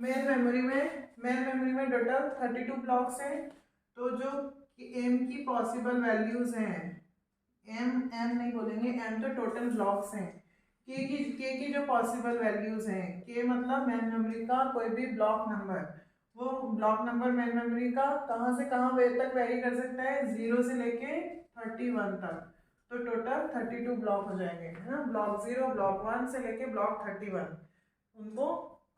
Main memory में total 32 blocks हैं। तो जो एम की पॉसिबल वैल्यूज हैं, एम नहीं बोलेंगे, एम तो टोटल ब्लॉक्स हैं। के की जो पॉसिबल वैल्यूज हैं, के मतलब मेन मेमोरी का कोई भी ब्लॉक नंबर, वो ब्लॉक नंबर मेन मेमोरी का कहाँ से कहाँ वे तक वेरी कर सकता है, 0 से लेके 31 तक। तो टोटल 32 ब्लॉक हो जाएंगे, है ना। ब्लॉक 0 ब्लॉक 1 से लेके ब्लॉक 31, उनको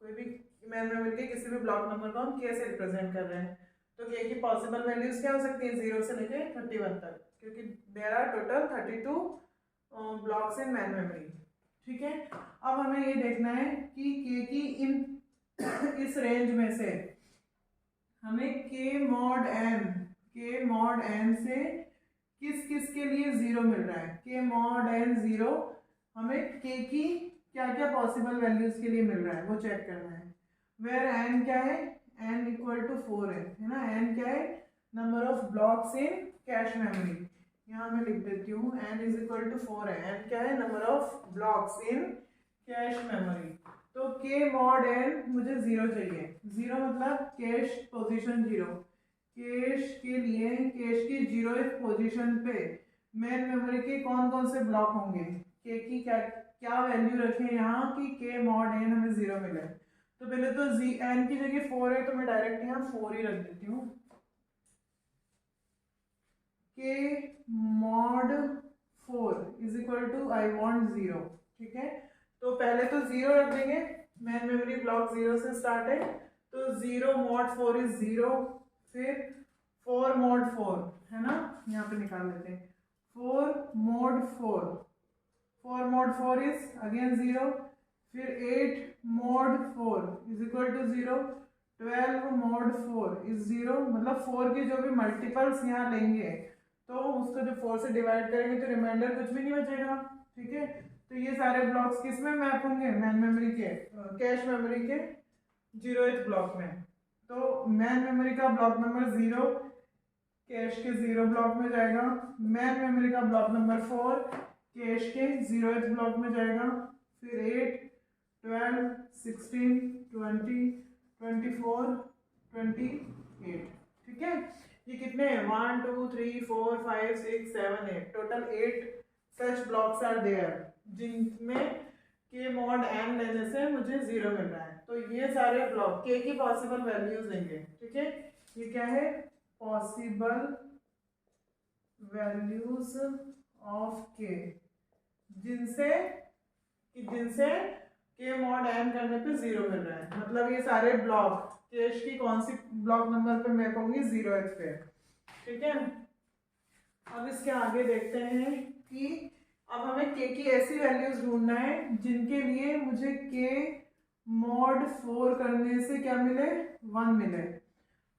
कोई भी मेन मेमोरी के किसी भी ब्लॉक नंबर को हम के से रिप्रेजेंट कर रहे हैं। तो के की पॉसिबल वैल्यूज क्या हो सकती है, 0 से लेके 31 तक, क्योंकि there are total 32 blocks in main memory. ठीक है, अब हमें ये देखना है कि के की इन इस रेंज में से हमें के मॉड एन से किस किस के लिए 0 मिल रहा है। के मॉड एन 0 हमें के की क्या क्या पॉसिबल वैल्यूज के लिए मिल रहा है वो चेक करना है। वेयर एन क्या है, एन इक्वल टू 4 है ना। एन क्या है, number of blocks in cache memory. यहाँ मैं लिख देती हूँ, एन इज इक्वल टू 4 है। एन क्या है, number of blocks in cache memory. तो के मॉड एन मुझे 0 चाहिए। 0 मतलब कैश पोजीशन 0। कैश के लिए कैश की 0th पोजीशन पे मेन मेमोरी के कौन कौन से ब्लॉक होंगे, के की क्या क्या वैल्यू रखें यहाँ कि के मॉड एन हमें 0 मिले। तो पहले तो एन की जगह 4 है, तो मैं डायरेक्ट यहाँ 4 ही रख देती हूँ। K mod 4 is equal to I want 0। ठीक है, तो पहले तो 0 रख देंगे, मेन मेमोरी ब्लॉक 0 से स्टार्ट है, तो 0 मॉड 4 इज 0। फिर 4 मॉड 4 है ना, यहाँ पे निकाल लेते हैं। 4 मॉड 4 इज अगेन 0। फिर 8 mod 4 is equal to 0। 12 mod 4 is 0। मतलब 4 के जो भी मल्टीपल्स यहाँ लेंगे तो उसको जब 4 से डिवाइड करेंगे तो रिमाइंडर कुछ भी नहीं बचेगा। ठीक है, तो ये सारे ब्लॉक्स किस में मैप होंगे, मैन मेमोरी के कैश मेमोरी के 0th ब्लॉक में। तो मैन मेमोरी का ब्लॉक नंबर 0 कैश के 0 ब्लॉक में जाएगा। मैन मेमोरी का ब्लॉक नंबर 4 कैश के 0th ब्लॉक में जाएगा। फिर 8 12 16 20 24 28। ठीक है, ये कितने हैं, 1 2 3 4 5 6 7 8, total 8 such blocks are there जिनमें के मॉड एन लेने से मुझे 0 मिल रहा है। तो ये सारे ब्लॉक के की पॉसिबल वैल्यूज देंगे। ठीक है, ये क्या है, पॉसिबल वैल्यूज ऑफ के, जिनसे के मॉड एन करने पे 0 मिल रहा है। मतलब ये सारे ब्लॉक कैश की कौन सी ब्लॉक नंबर पे मैप होंगी, 0th पे। ठीक है, अब इसके आगे देखते हैं कि अब हमें के की ऐसी वैल्यूज ढूंढना है जिनके लिए मुझे के मॉड 4 करने से क्या मिले, 1 मिले।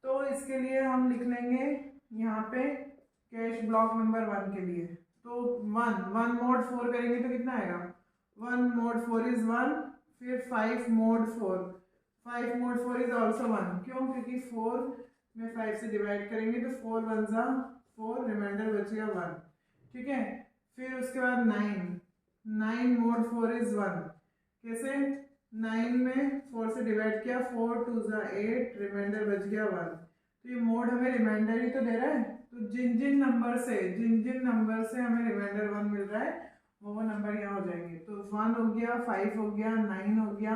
तो इसके लिए हम लिख लेंगे यहाँ पे कैश ब्लॉक नंबर 1 के लिए। तो 1 मॉड 4 करेंगे तो कितना आएगा, 1 mod 4 is 1। फिर 5 mod 4 इज ऑल्सो 1। क्यों, क्योंकि 4 में 5 से डिवाइड करेंगे तो 4 1 जा 4, रिमाइंडर बचेगा 1। ठीक है, फिर उसके बाद 9 mod 4 इज 1। कैसे, 9 में 4 से डिवाइड किया, 4 2 जा 8, रिमाइंडर बच गया 1। तो ये मोड हमें रिमाइंडर ही तो दे रहा है। तो जिन जिन नंबर से हमें रिमाइंडर 1 मिल रहा है वो नंबर यहाँ हो जाएंगे। तो 1 हो गया, 5 हो गया, 9 हो गया,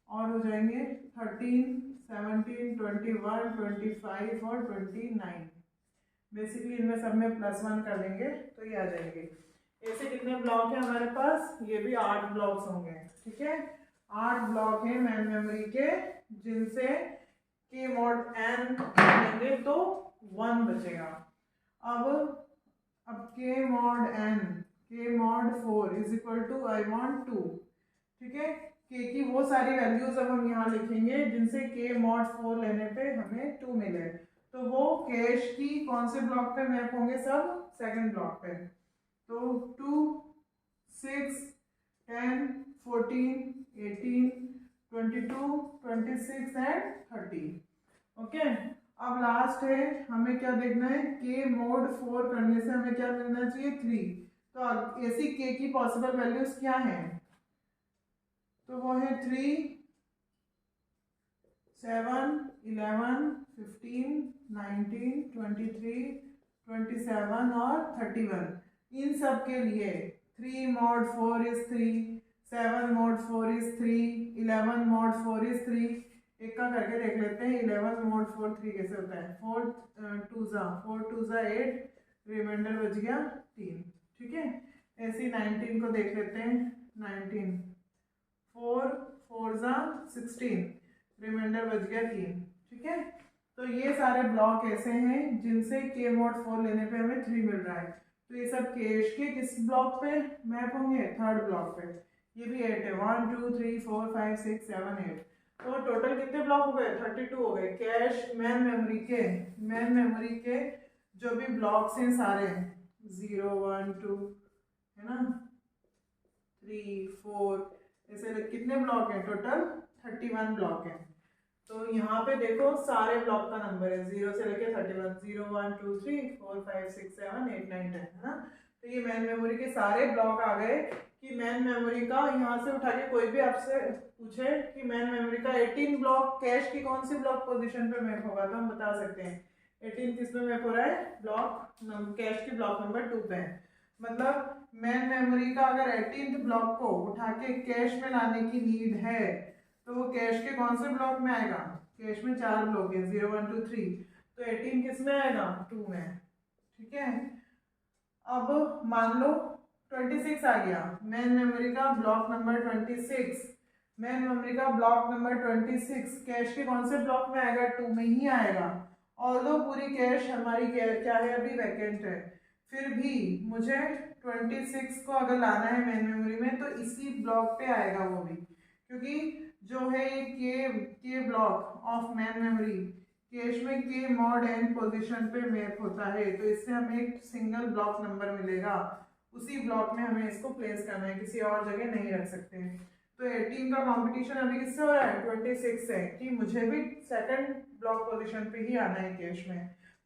और हो जाएंगे 13 17 21 25 और 29। बेसिकली इनमें सब में +1 कर देंगे तो ये आ जाएंगे। ऐसे कितने ब्लॉक है हमारे पास, ये भी 8 ब्लॉक्स होंगे। ठीक है, 8 ब्लॉक है मैन मेमोरी के जिनसे के मॉड एन लेंगे तो 1 बचेगा। अब K mod 4 is equal to I want 2। ठीक है, के की वो सारी वैल्यूज अब हम यहाँ लिखेंगे जिनसे के मॉड 4 लेने पे हमें 2 मिले। तो वो कैश की कौन से ब्लॉक पे मैप होंगे, सब सेकंड ब्लॉक पे। तो 2 6 10 14 18 22 26 एंड 30। ओके, अब लास्ट है, हमें क्या देखना है, के मॉड 4 करने से हमें क्या मिलना चाहिए, 3। तो ऐसी के की पॉसिबल वैल्यूज क्या हैं, तो वो है 3 7, 11, 15, 19, 23, 27 और 31, इन सब के लिए 3 mod 4 is 3, 7 mod 4 is 3, 11 mod 4 is 3। एक का करके देख लेते हैं 11 mod 4 3 कैसे होता है। 4 2 ज़ा 8, रिमाइंडर बच गया 3। ठीक है, ऐसे ही 19 को देख लेते हैं। 19 4 4 ज़ा 16, रिमाइंडर बच गया 3। ठीक है, तो ये सारे ब्लॉक ऐसे हैं जिनसे k mod 4 लेने पे हमें 3 मिल रहा है। तो ये सब कैश के किस ब्लॉक पे मैप होंगे? थर्ड ब्लॉक पे। ये भी 8 है, 1 2 3 4 5 6 7 8। तो टोटल कितने ब्लॉक हो गए? 32 हो गए। कैश मैन मेमोरी के जो भी ब्लॉक्स हैं सारे 0 1 2 है ना, 3 4, ऐसे कितने ब्लॉक हैं? टोटल 31 ब्लॉक हैं। तो यहाँ पे देखो सारे ब्लॉक का नंबर है 0 से लेके 31, 0 1 2 3 4 5 6 7 8 9 10 है ना। तो ये मैन मेमोरी के सारे ब्लॉक आ गए कि मैन मेमोरी का यहाँ से उठा के कोई भी आपसे पूछे कि मैन मेमोरी का 18 ब्लॉक कैश की कौन सी ब्लॉक पोजीशन पे मैप होगा, तो हम बता सकते हैं 18 किस में मैप हो रहा है? ब्लॉक कैश की ब्लॉक नंबर 2 पे। मतलब मैन मेमोरी का अगर 18th ब्लॉक को उठा के कैश में लाने की नीड है तो वो कैश के कौन से ब्लॉक में आएगा? कैश में 4 ब्लॉक है 0 1 2 3, तो 18 किस में आएगा? 2 में। ठीक है, अब मान लो 26 आ गया मैन मेमोरी का ब्लॉक नंबर 26। मैन मेमोरी का ब्लॉक नंबर 26 कैश के कौन से ब्लॉक में आएगा? 2 में ही आएगा। ऑल्दो पूरी कैश हमारी क्या है? अभी वैकेंट है, फिर भी मुझे 26 को अगर लाना है मैन मेमोरी में तो इसी ब्लॉक पे आएगा वो भी, क्योंकि जो है ये के block of man memory cache में के मॉड एन पोजीशन पे मैप होता है, तो इससे हमें एक सिंगल ब्लॉक नंबर मिलेगा। उसी ब्लॉक में हमें इसको प्लेस करना है, किसी और जगह नहीं रख सकते। तो 18 का कंपटीशन अभी किससे हो रहा है? 26 से, कि मुझे भी सेकंड ब्लॉक पोजीशन पे ही आना है कैश में।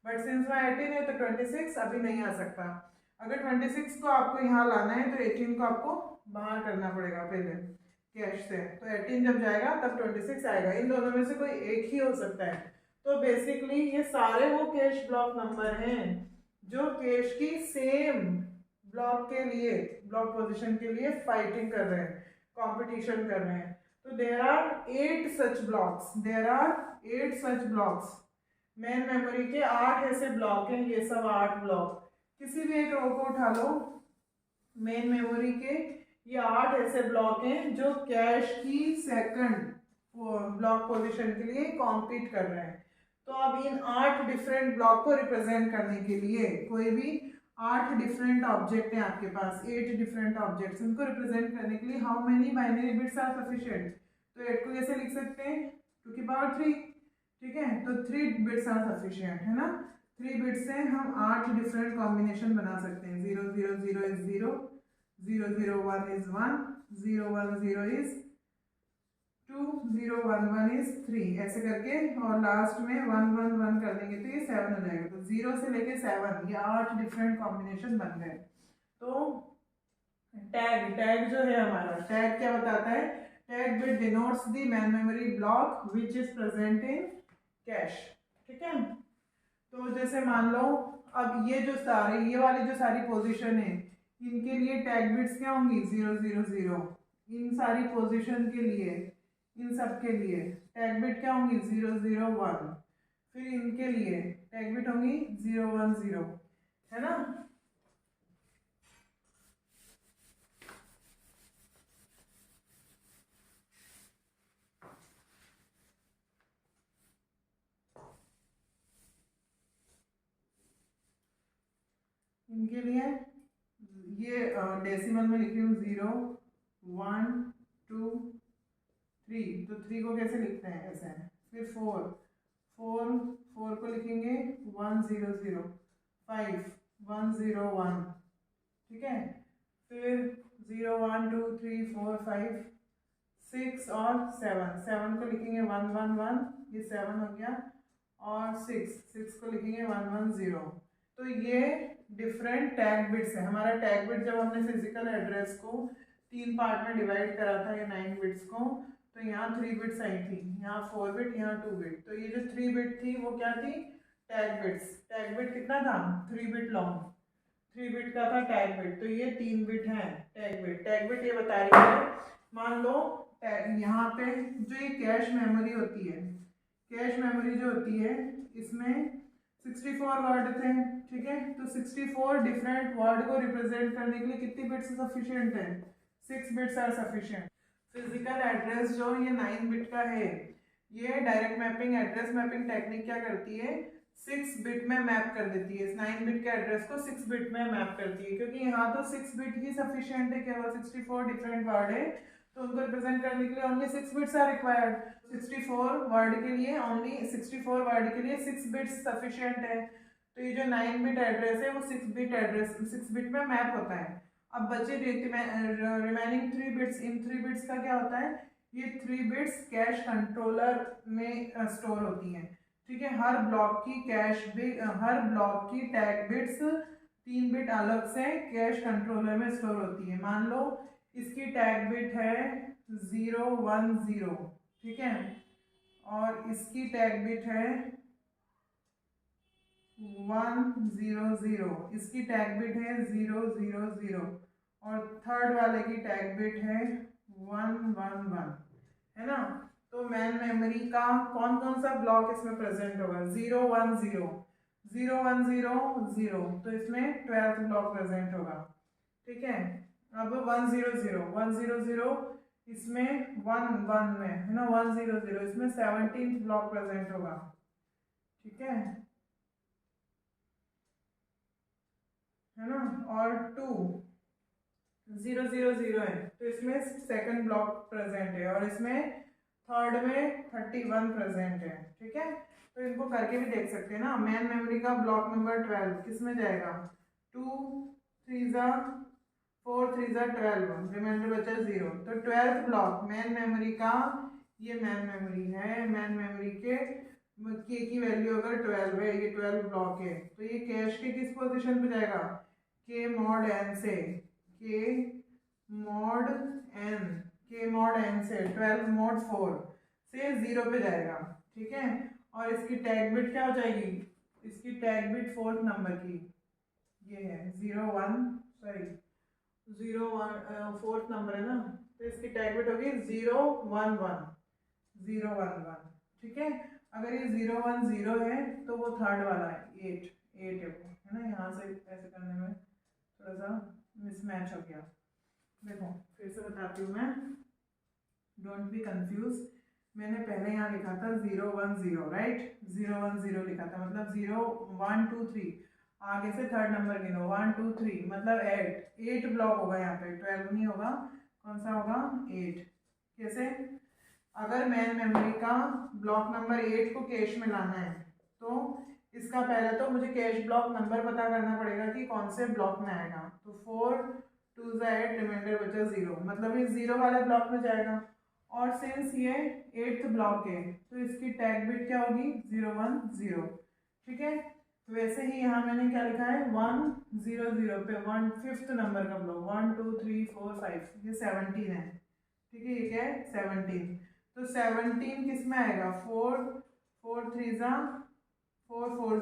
बट सिंस मैं 18 है तो 26 अभी नहीं आ सकता। अगर 26 को आपको यहाँ लाना है तो 18 को आपको बाहर करना पड़ेगा पहले कैश से। तो 18 जब जाएगा तब 26 आएगा। इन दोनों में से कोई एक ही हो सकता है। तो बेसिकली ये सारे वो कैश ब्लॉक नंबर हैं जो कैश की सेम ब्लॉक के लिए, ब्लॉक पोजीशन के लिए फाइटिंग कर रहे हैं, कंपटीशन कर रहे हैं। तो there are 8 such blocks. Main memory के 8 ऐसे ब्लॉक हैं, ये सब 8 ब्लॉक। किसी भी एक रो को उठा लो, मेन मेमोरी के ये 8 ऐसे ब्लॉक हैं जो कैश की सेकंड ब्लॉक पोजीशन के लिए कॉम्पीट कर रहे हैं। तो अब इन 8 डिफरेंट ब्लॉक को रिप्रेजेंट करने के लिए कोई भी 8 डिफरेंट ऑब्जेक्ट हैं आपके पास, 8 डिफरेंट ऑब्जेक्ट्स, उनको रिप्रेजेंट करने के लिए how many binary bits are sufficient? तो 8 को कैसे लिख सकते हैं? 2 की पावर 3। ठीक है, तो 3 बिट्स आर सफिशिएंट है ना। 3 बिट्स से हम 8 डिफरेंट कॉम्बिनेशन बना सकते हैं। 0 0 0 इज 0, 0 0 1 इज 1, 0 1 0 इज 2, 0 1 1 इज 3, ऐसे करके, और लास्ट में 1 1 1 कर देंगे तो ये 7 हो जाएगा। तो 0 से लेके 7 ये 8 डिफरेंट कॉम्बिनेशन बन गए। तो टैग जो है हमारा, टैग क्या बताता है? Tag bit denotes the man memory block which is present in cash. ठीक है, तो जैसे मान लो अब ये वाली जो सारी पोजीशन है इनके लिए टैग बिट्स क्या होंगी? 0 0 0। इन सारी पोजीशन के लिए, इन सब के लिए टैग बिट क्या होंगी? 0 0 1। फिर इनके लिए टैग बिट होंगी 0 1 0, है ना। इनके लिए ये डेसिमल में लिखी हूँ 0 1 2 3, तो 3 को कैसे लिखते हैं? ऐसे। फिर 4 को लिखेंगे 1 0 0, 5 1 0 1। ठीक है, फिर 0 1 2 3 4 5 6 और 7 को लिखेंगे 1 1 1, ये 7 हो गया, और 6 को लिखेंगे 1 1 0। तो ये डिफरेंट टैग बिट्स है। हमारा टैग बिट जब हमने फिजिकल एड्रेस को 3 पार्ट में डिवाइड करा था, ये 9 बिट्स को, तो यहाँ 3 बिट्स आई थी, यहाँ 4 बिट, यहाँ 2 बिट। तो ये जो 3 बिट थी वो क्या थी, टैग बिट्स। टैग बिट कितना था, 3 बिट लॉन्ग, 3 बिट का था टैग बिट। तो ये 3 बिट है टैग बिट। टैग बिट ये बता रही है, मान लो यहाँ पे जो ये कैश मेमोरी होती है, कैश मेमोरी जो होती है इसमें 64 वर्ड थे, ठीक है। तो 64 डिफरेंट वर्ड को रिप्रेजेंट करने के लिए कितनी बिट्स सफिशिएंट है, 6 bits are sufficient. Physical address जो ये 9 बिट का है, ये direct mapping address mapping technique क्या करती है, 6 बिट में मैप कर देती है। इस 9 बिट के एड्रेस को 6 बिट में मैप करती है, क्योंकि यहाँ तो 6 बिट ही सफिशिएंट है, केवल 64 डिफरेंट वर्ड है, तो उनको रिप्रेजेंट करने के लिए only 6 bits are required. 64 word के लिए ओनली 64 वर्ड के लिए 6 बिट्स सफिशिएंट है। तो ये जो 9 बिट एड्रेस है वो 6 बिट एड्रेस 6 बिट में मैप होता है। अब बचे रिमेनिंग 3 बिट्स, इन 3 बिट्स का क्या होता है, ये 3 बिट्स कैश कंट्रोलर में स्टोर होती हैं, ठीक है। हर ब्लॉक की हर ब्लॉक की टैग बिट्स 3 बिट अलग से कैश कंट्रोलर में स्टोर होती है। मान लो इसकी टैग बिट है 010, ठीक है, और इसकी टैग बिट है 100, इसकी टैग बिट है 000, और थर्ड वाले की टैग बिट है 111, है ना। तो मैन मेमोरी का कौन कौन सा ब्लॉक इसमें प्रेजेंट होगा, 010, 0 तो इसमें 12th ब्लॉक प्रेजेंट होगा, ठीक है। अब 100 इसमें 1 में है ना, 100 इसमें 17th ब्लॉक प्रेजेंट होगा, ठीक है ना। और 2000 है तो इसमें सेकंड ब्लॉक प्रेजेंट है, और इसमें थर्ड में 31 प्रेजेंट है, ठीक है। तो इनको करके भी देख सकते हैं ना। मैन मेमोरी का ब्लॉक नंबर 12 किस में जाएगा, 2 3 4 3 12, रिमाइंडर बचा 0। तो 12th ब्लॉक मैन मेमोरी का, ये मैन मेमोरी है, मैन मेमोरी के की वैल्यू अगर 12 है, ये 12 ब्लॉक है, तो ये कैश के किस पोजीशन पे जाएगा, के मॉड एन से, के मॉड एन से 12 मॉड 4 से 0 पे जाएगा, ठीक है। और इसकी टैग बिट क्या हो जाएगी, इसकी टैग बिट 4th नंबर की, ये है 4th नंबर है ना, तो इसकी टैग बिट होगी 011, ठीक है। अगर ये 010 है तो वो थर्ड वाला है 8 है वो, है ना। यहाँ से ऐसे करने में थोड़ा सा मिसमैच हो गया। देखो फिर से बताती हूँ मैं, डोंट बी कंफ्यूज। मैंने पहले यहाँ लिखा था 010, राइट, 010 लिखा था, मतलब 0 1 2 3, आगे से थर्ड नंबर गिनो 1 2 3, मतलब 8 ब्लॉक होगा यहाँ पे, 12 नहीं होगा, कौन सा होगा 8। कैसे, अगर मैन मेमोरी का ब्लॉक नंबर 8 को कैश में लाना है तो इसका पहले तो मुझे कैश ब्लॉक नंबर पता करना पड़ेगा कि कौन से ब्लॉक में आएगा। तो 4 2 8, रिमाइंडर बचा 0, मतलब ये 0 वाले ब्लॉक में जाएगा। और सिंस ये 8th ब्लॉक है तो इसकी टैग बिट क्या होगी 010, ठीक है। तो वैसे ही यहाँ मैंने क्या लिखा है 100 पे 5th नंबर का ब्लॉक 1 2 3 4 5, ये 17 है, ठीक है। ये क्या है 17, तो 17 किस में आएगा, 4 4 3 4 4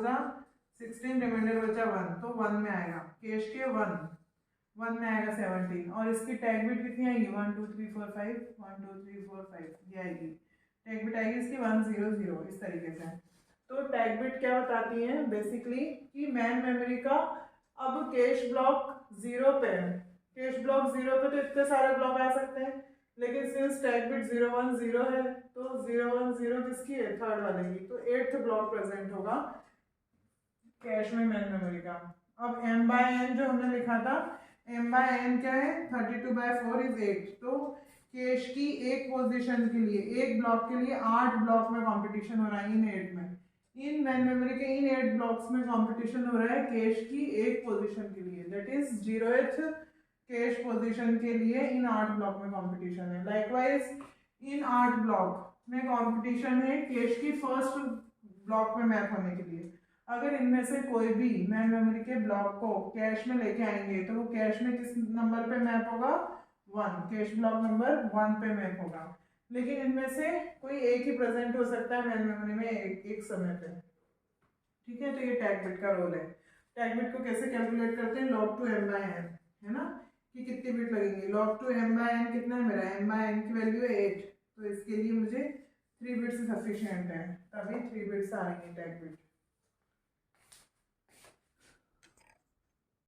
16, रिमाइंडर बचा 1, तो 1 में आएगा, कैश के 1 में आएगा 17। और इसकी टैग बिट कितनी आएगी 1 2 3 4 5, 1 2 3 4 5, ये आएगी टैग बिट, आएगी इसकी 100, इस तरीके से। तो टैग बिट क्या बताती है बेसिकली कि मैन मेमोरी का अब कैश ब्लॉक 0 पे है, कैश ब्लॉक 0 पे तो इतने सारे ब्लॉक आ सकते हैं, लेकिन सिंस टैग बिट 010 है तो 010 किसकी है, थर्ड वाले की, तो 8th ब्लॉक प्रेजेंट होगा कैश में मैन मेमोरी का। अब m/n जो हमने लिखा था, m/n क्या है, 32/4 इज 8। तो कैश की एक पोजीशन के लिए, एक ब्लॉक के लिए 8 ब्लॉक में कंपटीशन हो रहा है इन 8 में, इन मैन मेमोरी के इन 8 ब्लॉक्स में कंपटीशन हो रहा है कैश की एक पोजीशन के लिए, that is 0th cash position के लिए इन 8 ब्लॉक में कंपटीशन है। लाइकवाइज इन 8 ब्लॉक में कंपटीशन है कैश की फर्स्ट ब्लॉक में मैप होने के लिए। अगर इनमें से कोई भी मैन मेमोरी के ब्लॉक को कैश में लेके आएंगे तो वो कैश में किस नंबर पे मैप होगा, 1, कैश ब्लॉक नंबर 1 पे मैप होगा। लेकिन इनमें से कोई एक ही प्रेजेंट हो सकता है मेन मेमोरी में एक समय पे। ठीक है, तो ये टैग बिट का रोल है। टैग बिट को कैसे कैलकुलेट करते हैं, log 2 m by n, है ना, कि कितने बिट लगेंगे। log 2 m by n कितना है मेरा, m by n की वैल्यू है 8, तो इसके लिए मुझे 3 बिट्स सफिशिएंट है, तभी 3 बिट्स आएंगे टैग बिट।